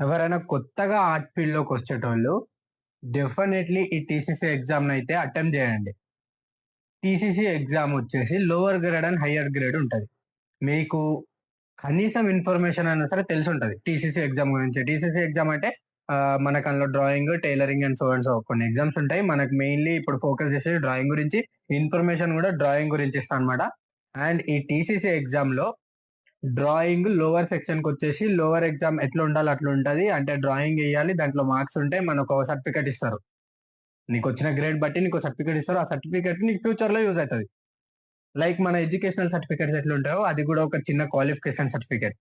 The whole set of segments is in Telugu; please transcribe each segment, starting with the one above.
ఎవరైనా కొత్తగా ఆర్ట్ ఫీల్డ్‌లోకి వచ్చేటోళ్ళు డెఫినైట్‌లీ ఈ టీసీసీ ఎగ్జామ్‌నైతే అటెంప్ట్ చేయండి. టీసీసీ ఎగ్జామ్ వచ్చేసి lower grade and higher grade ఉంటది. మీకు కనీసం ఇన్ఫర్మేషన్ అయినా సరే తెలిసుంటది. టీసీసీ ఎగ్జామ్ గురించి. టీసీసీ ఎగ్జామ్ అంటే మనకు అందులో డ్రాయింగ్, టైలరింగ్ అండ్ సో కొన్ని ఎగ్జామ్స్ ఉంటాయి. మనకు మెయిన్‌లీ ఇప్పుడు ఫోకస్ చేసేది డ్రాయింగ్ గురించి. ఇన్ఫర్మేషన్ కూడా డ్రాయింగ్ గురించి ఇస్తానన్నమాట. అండ్ ఈ టీసీసీ ఎగ్జామ్‌లో డ్రాయింగ్ లోవర్ సెక్షన్‌కొచ్చేసి లోవర్ ఎగ్జామ్ ఎట్లుండాలో అట్లుంటది. అంటే డ్రాయింగ్ ఎయ్యాలి. దాంట్లో మార్క్స్ ఉంటాయి. మనకొక సర్టిఫికేట్ ఇస్తారు. నీకొచ్చిన గ్రేడ్ బట్టి నీకో సర్టిఫికేట్ ఇస్తారు. ఆ సర్టిఫికేట్ నీకు ఫ్యూచర్‌లో యూజ్ అయితది. లైక్ మన ఎడ్యుకేషనల్ సర్టిఫికేట్స్ ఎట్లుంటాయో అది కూడా ఒక చిన్న క్వాలిఫికేషన్ సర్టిఫికేట్.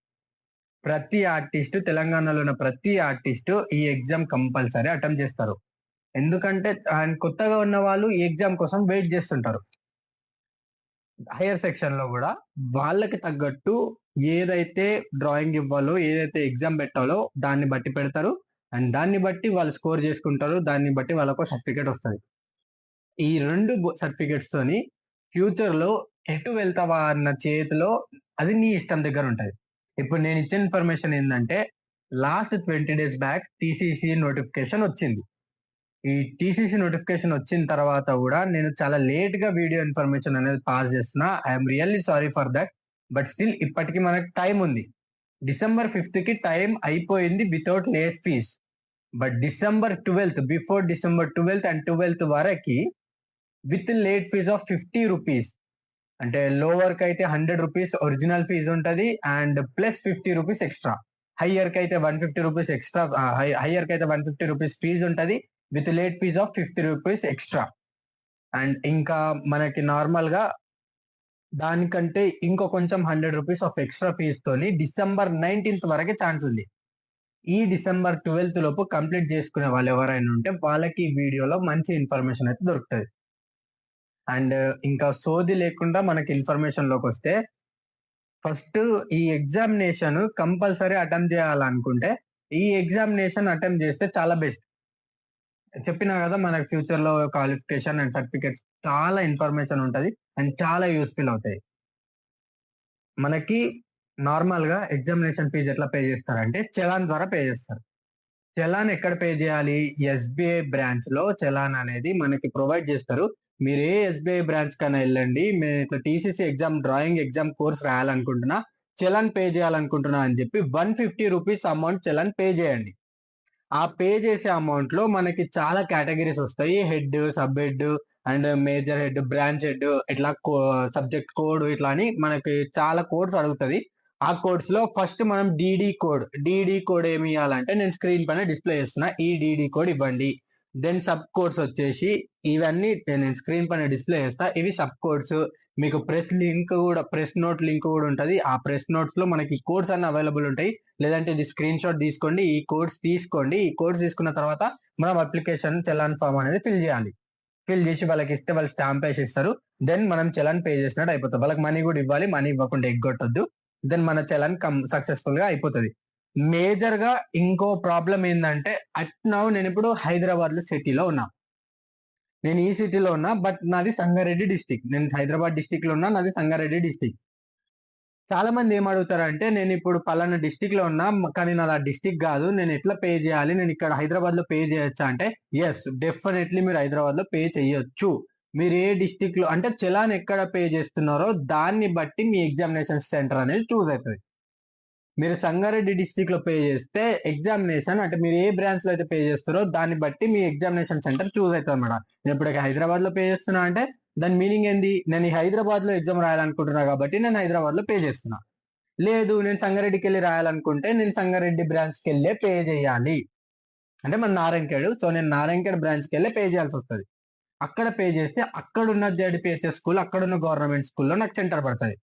ప్రతి ఆర్టిస్ట్ తెలంగాణలో ఉన్న ప్రతి ఆర్టిస్ట్ ఈ ఎగ్జామ్ కంపల్సరీ అటెంప్ట్ చేస్తారు. ఎందుకంటే కొత్తగా ఉన్న వాళ్ళు ఈ ఎగ్జామ్ కోసం వెయిట్ చేస్తుంటారు. హైయర్ సెక్షన్‌లో గూడా వాళ్ళకి తగ్గట్టు ఏదైతే డ్రాయింగ్ ఇవ్వాలో, ఏదైతే ఎగ్జామ్ పెట్టాలో దాన్ని బట్టి పెడతారు. అండ్ దాన్ని బట్టి వాళ్ళు స్కోర్ చేసుకుంటారు. దాన్ని బట్టి వాళ్ళకో సర్టిఫికేట్ వస్తది. ఈ 2 సర్టిఫికేట్స్‌తోని ఫ్యూచర్‌లో ఎటు వెళ్తావా అన్న చేతిలో అది నీ ఇష్టం దగ్గరుంటది. ఇప్పుడు నేనిచ్చిన ఇన్ఫర్మేషన్ ఏందంటే, last 20 days back TCC notification వచ్చింది. ఈ టీసీసీ నోటిఫికేషన్ వచ్చిన తర్వాత గూడా నేను చాలా లేట్‌గా వీడియో ఇన్ఫర్మేషన్ అనేది పాస్ చేస్తున్నా. I am really sorry for that. But still ఇప్పటికి మనకు టైమ్ ఉంది. డిసెంబర్ 5థ్‌కి టైమ్ అయిపోయింది without late fees. But December 12థ్ బిఫోర్ డిసెంబర్ 12థ్ అండ్ 12థ్ వరకి విత్ లేట్ ఫీస్ ఆఫ్ ₹50. అంటే లోవర్‌కైతే ₹100 ఒరిజినల్ ఫీజ్ ఉంటది. And plus ₹50 extra. హైయర్‌కైతే ₹150 ఎక్స్‌ట్రా హైయర్‌కైతే ₹150 ఫీజ్ ఉంటది. With late fees of ₹50 extra. And ఇంకా మనకి నార్మల్‌గా దానికంటే ఇంకో కొంచెం ₹100 ఆఫ్ ఎక్స్‌ట్రా ఫీజ్‌తోని డిసెంబర్ 19థ్ వరకే ఛాన్స్ ఉంది. ఈ డిసెంబర్ 12థ్ లోపు కంప్లీట్ చేసుకునే వాళ్ళు ఎవరైనా ఉంటే వాళ్ళకి ఈ వీడియోలో మంచి ఇన్ఫర్మేషన్ అయితే దొరుకుతది. అండ్ ఇంకా సోది లేకుండా మనకి ఇన్ఫర్మేషన్‌లోకొస్తే ఫస్ట్ ఈ ఎగ్జామినేషన్ కంపల్సరీ అటెంప్ట్ చేయాలనుకుంటే, ఈ ఎగ్జామినేషన్ అటెంప్ట్ చేస్తే చాలా బెస్ట్. చెప్పినా గదా! మనకి ఫ్యూచర్‌లో క్వాలిఫికేషన్ అండ్ సర్టిఫికేట్స్ చాలా ఇన్ఫర్మేషన్ ఉంటది. అండ్ చాలా యూజ్‌ఫుల్ అవుతాయి. మనకి నార్మల్‌గా ఎగ్జామినేషన్ ఫీజ్ ఎట్లా పే చేస్తారంటే చలాన్ ద్వారా పే చేస్తారు. చలాన్ ఎక్కడ పే చేయాలి? ఎస్‌బీఐ బ్రాంచ్‌లో చలాన్ అనేది మనకి ప్రొవైడ్ చేస్తారు. మీరు ఏ ఎస్‌బీఐ బ్రాంచ్‌కైనా ఎళ్ళండి. నేను ఇట్లా TCC exam drawing exam course రాయాలనుకుంటున్నా. చలాన్ పే చేయాలనుకుంటున్నా అని చెప్పి ₹150 అమౌంట్ చలాన్ పే చేయండి. ఆ పే చేసే అమౌంట్‌లో మనకి చాలా కేటగరీస్ వస్తాయి. Head, sub head and major head, branch head ఇట్లా సబ్జెక్ట్ కోడ్ ఇట్లా అని మనకి చాలా కోడ్స్ అడుగుతది. ఆ కోడ్స్‌లో ఫస్ట్ మనం డీడీ కోడ్ ఏమి ఇయ్యాలంటే నేను స్క్రీన్ పైన డిస్‌ప్లే చేస్తున్నా. ఈ డీడీ కోడ్ ఇవ్వండి. దెన్ సబ్ కోడ్స్ వచ్చేసి ఇవన్నీ నేను స్క్రీన్ పైన డిస్‌ప్లే చేస్తా. ఇవి సబ్ కోడ్స్. మీకు ప్రెస్ నోట్ లింక్ కూడా ఉంటది. ఆ ప్రెస్ నోట్స్‌లో మనకి కోడ్స్ అన్ని అవైలబుల్ ఉంటాయి. లేదంటే ఇది స్క్రీన్ షాట్ తీసుకోండి. ఈ కోడ్స్ తీసుకోండి. ఈ కోడ్స్ తీసుకున్న తర్వాత మనం అప్లికేషన్ చలాన్ ఫార్మ్ అనేది ఫిల్ చేయాలి. ఫిల్ చేసి వాళ్ళకిస్తే వాళ్ళు స్టాంప్ ఏసి ఇస్తారు. దెన్ మనం చలాన్ పే చేసినట్టు అయిపోతది. వాళ్ళకి మనీ గూడా ఇవ్వాలి. మనీ ఇవ్వకుండా ఎగ్గొట్టొద్దు. దెన్ మన చలాన్ సక్సెస్‌ఫుల్‌గా అయిపోతది. మేజర్‌గా ఇంకో ప్రాబ్లమ్ ఏందంటే నౌ నేనిప్పుడు హైదరాబాద్‌లో సిటీలో ఉన్నా. నేను ఈ సిటీలో ఉన్నా. బట్ నాది సంగారెడ్డి డిస్ట్రిక్ట్. నేను హైదరాబాద్ డిస్ట్రిక్ట్‌లో ఉన్నా. నాది సంగారెడ్డి డిస్ట్రిక్ట్. చాలా మంది ఏమడుగుతారంటే, నేనిప్పుడు పలానా డిస్ట్రిక్ట్‌లో ఉన్నా. కానీ నాది ఆ డిస్ట్రిక్ట్ గాదు. నేనెట్లా పే జేయాలి? నేనిక్కడ హైదరాబాద్‌లో పే జేయొచ్చా? అంటే, యెస్. డెఫినైట్‌లీ మీరు హైదరాబాద్‌లో పే చెయ్యొచ్చు. మీరు ఏ డిస్ట్రిక్ట్‌లో అంటే చలాన్ ఎక్కడ పే జేస్తున్నారో దాన్ని బట్టి మీ ఎగ్జామినేషన్ సెంటర్ అనేది చూజ్ అయితది. మీరు సంగారెడ్డి డిస్ట్రిక్ట్‌లో పే జేస్తే ఎగ్జామినేషన్ అంటే మీరు ఏ బ్రాంచ్‌లో అయితే పే జేస్తారో దాన్ని బట్టి మీ ఎగ్జామినేషన్ సెంటర్ చూజ్ అయితదన్నమాట. నేనిప్పుడు హైదరాబాద్‌లో పే జేస్తున్నా అంటే దాని మీనింగ్ ఏంది? నేను ఈ హైదరాబాద్‌లో ఎగ్జామ్ రాయాలనుకుంటున్నా గాబట్టి నేను హైదరాబాద్‌లో పే జేస్తున్నా. లేదు నేను సంగారెడ్డికెళ్ళి రాయాలనుకుంటే నేను సంగారెడ్డి బ్రాంచ్‌కెళ్ళే పే జేయాలి. అంటే మన నారాయణఖేడ్. సో, నేను నారాయణఖేడ్ బ్రాంచ్‌కెళ్ళే పే జేయాల్సొస్తది. అక్కడ పే జేస్తే అక్కడున్న జెడ్‌పీహెచ్‌ఎస్ స్కూల్, అక్కడున్న గవర్నమెంట్ స్కూల్‌లో నాకు సెంటర్ పడతది.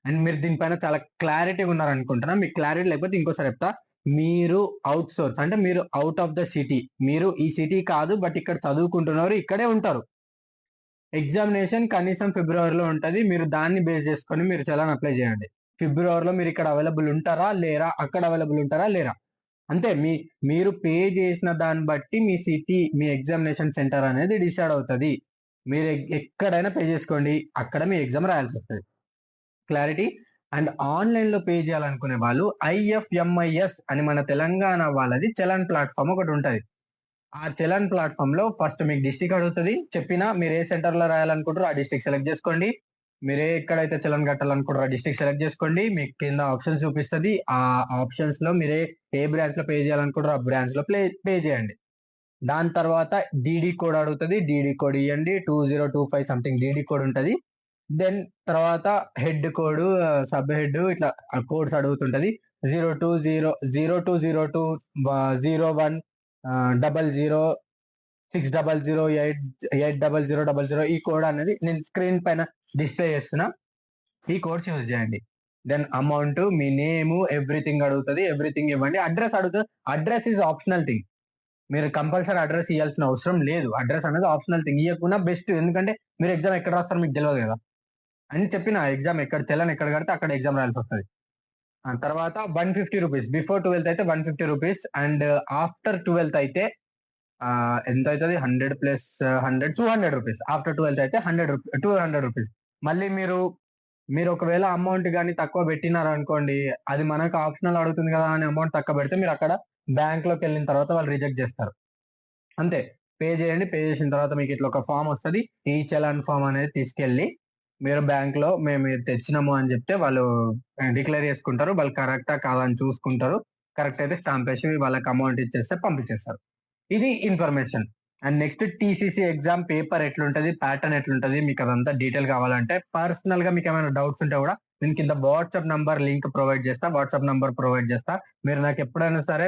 అండ్ మీరు దీనిపైన చాలా క్లారిటీగా ఉన్నారనుకుంటున్నా. మీకు క్లారిటీ లేకపోతే ఇంకోసారి చెప్తా. మీరు అంటే మీరు ఔట్ ఆఫ్ ద సిటీ. మీరు ఈ సిటీ కాదు. బట్ ఇక్కడ చదువుకుంటున్నారు. ఇక్కడే ఉంటారు. ఎగ్జామినేషన్ కనీసం ఫిబ్రవరిలో ఉంటది. మీరు దాన్ని బేస్ చేసుకొని మీరు చలాన్ అప్లై చేయండి. ఫిబ్రవరిలో మీరు ఇక్కడ అవైలబుల్ ఉంటారా? లేరా? అక్కడ అవైలబుల్ ఉంటారా? లేరా? అంతే మీరు పే చేసిన దాన్ని బట్టి మీ సిటీ, మీ ఎగ్జామినేషన్ సెంటర్ అనేది డిసైడ్ అవుతది. మీరు ఎక్కడైనా పే చేసుకోండి. అక్కడ మీ ఎగ్జామ్ రాయాల్సొస్తది. క్లారిటీ? అండ్ ఆన్‌లైన్‌లో పే చేయాలనుకునే వాళ్ళు ఐఎఫ్ఎంఐఎస్ అని మన తెలంగాణ వాళ్ళది చలాన్ ప్లాట్‌ఫార్మ్ ఒకటుంటది. ఆ చలాన్ ప్లాట్‌ఫార్మ్‌లో ఫస్ట్ మీకు డిస్ట్రిక్ట్ అడుగుతది. చెప్పినా మీరు ఏ సెంటర్‌లో రాయాలనుకుంటారో ఆ డిస్ట్రిక్ట్ సెలెక్ట్ చేసుకోండి. మీరు ఎక్కడైతే చలాన్ కట్టాలనుకుంటారో ఆ డిస్ట్రిక్ట్ సెలెక్ట్ చేసుకోండి. మీకు కింద ఆప్షన్స్ చూపిస్తది. ఆ ఆప్షన్స్‌లో ఏ బ్రాంచ్‌లో పే చేయాలనుకుంటారో ఆ బ్రాంచ్‌లో పే చేయండి. దాని తర్వాత డీడీ కోడ్ అడుగుతది. డీడీ కోడ్ ఇయ్యండి. 2025 సంథింగ్ డీడీ కోడ్ ఉంటది. దెన్ తర్వాత హెడ్ కోడ్, సబ్ హెడ్ ఇట్లా కోడ్స్ అడుగుతుంటది. 0202 01 00 6008 ఈ కోడ్ అనేది నేను స్క్రీన్ పైన డిస్‌ప్లే చేస్తున్నా. ఈ కోడ్స్ యూజ్ చేయండి. దెన్ అమౌంట్, మీ నేమ్, ఎవ్రీథింగ్ అడుగుతది. ఎవ్రీథింగ్ ఇవ్వండి. అడ్రెస్ అడుగుతది. Address is optional thing. మీరు కంపల్సరీ అడ్రెస్ ఇయ్యాల్సిన అవసరం లేదు. అడ్రెస్ అనేది ఆప్షనల్ థింగ్. ఇయ్యకున్నా బెస్ట్. ఎందుకంటే మీరు ఎగ్జామ్ ఎక్కడ రాస్తారో మీకు తెలవదు గదా! అని చెప్పిన ఎగ్జామ్ ఎక్కడ చలాన్ ఎక్కడ కడితే అక్కడ ఎగ్జామ్ రాయాల్సొస్తది. ఆ తర్వాత రూ. 150 బిఫోర్ 12థ్ అయితే రూ. 150 అండ్ ఆఫ్టర్ 12థ్ అయితే ఎంతైతది 100 ప్లస్ 100 రూ. 200. ఆఫ్టర్ 12థ్ అయితే 200 రూపీస్. మళ్ళీ మీరు ఒకవేళ అమౌంట్ గాని తక్కువ పెట్టినారనుకోండి, అది మనకు ఆప్షనల్ అడుగుతుంది గదా! అని అమౌంట్ తక్కువ పెడితే మీరక్కడ బ్యాంక్‌లోకెళ్ళిన తర్వాత వాళ్ళు రిజెక్ట్ జేస్తారు. అంతే. పే చేయండి. పే చేసిన తర్వాత మీకిట్లా ఒక ఫార్మ్ వస్తది. ఈ చలాన్ ఫార్మ్ అనేది తీసుకెళ్ళి మీరు బ్యాంక్‌లో మేము ఇది తెచ్చినాము అని చెప్తే వాళ్ళు డిక్లేర్ చేసుకుంటారు. వాళ్ళు కరెక్టా కాదా అని చూసుకుంటారు. కరెక్ట్ అయితే స్టాంప్ ఏసి వాళ్ళకి అమౌంట్ ఇచ్చేస్తే పంపించేస్తారు. ఇది information. And next TCC exam paper ఎట్లుంటది? ప్యాటర్న్ ఎట్లుంటది? మీకదంతా డీటెయిల్ కావాలంటే పర్సనల్‌గా మీకేమైనా డౌట్స్ ఉంటే గూడా నేను కింద వాట్సాప్ నంబర్ లింక్ ప్రొవైడ్ చేస్తా. వాట్సాప్ నంబర్ ప్రొవైడ్ చేస్తా. మీరు నాకెప్పుడైనా సరే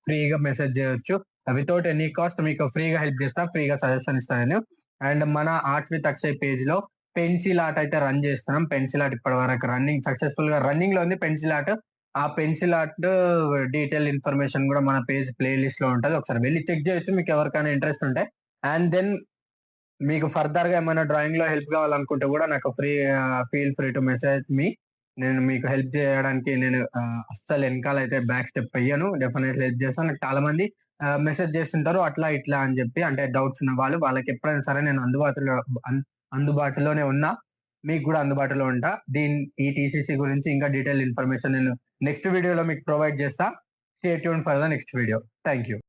ఫ్రీగా మెసేజ్ చేయొచ్చు. వితౌట్ ఎనీ కాస్ట్ మీకు ఫ్రీగా హెల్ప్ చేస్తా. ఫ్రీగా సజెషన్ ఇస్తా నేను. అండ్ మన ఆర్ట్స్ విత్ అక్షయ్ పేజ్‌లో పెన్సిల్ ఆర్ట్ అయితే రన్ చేస్తున్నాం. పెన్సిల్ ఆర్ట్ ఇప్పటివరకు సక్సెస్‌ఫుల్‌గా రన్నింగ్‌లో ఉంది పెన్సిల్ ఆర్ట్. ఆ పెన్సిల్ ఆర్ట్ డీటెయిల్ ఇన్ఫర్మేషన్ గూడా మన పేజ్ ప్లే లిస్ట్‌లో ఉంటది. ఒకసారి వెళ్లి చెక్ చేయొచ్చు మీకెవరికైనా ఇంట్రెస్ట్ ఉంటే. అండ్ దెన్ మీకు ఫర్దర్‌గా ఏమైనా డ్రాయింగ్‌లో హెల్ప్ కావాలనుకుంటే గూడా నాకు ఫీల్ ఫ్రీ టు మెసేజ్ మీ. నేను మీకు హెల్ప్ చేయడానికి నేను అస్సలు ఎనకాలైతే బ్యాక్ స్టెప్ ఎయ్యను. డెఫినైట్‌లీ హెల్ప్ చేస్తాను. నాకు చాలా మంది మెసేజ్ చేస్తుంటారు అట్లా, ఇట్లా అని చెప్పి. అంటే డౌట్స్ ఉన్న వాళ్ళు. వాళ్ళకెప్పుడైనా సరే నేను అందుబాటులోనే ఉన్నా. మీకు గూడా అందుబాటులో ఉంటా. ఈ టీసీసీ గురించి ఇంకా డీటెయిల్ ఇన్ఫర్మేషన్ నేను నెక్స్ట్ వీడియోలో మీకు ప్రొవైడ్ చేస్తా. Stay tuned for the next video. Thank you.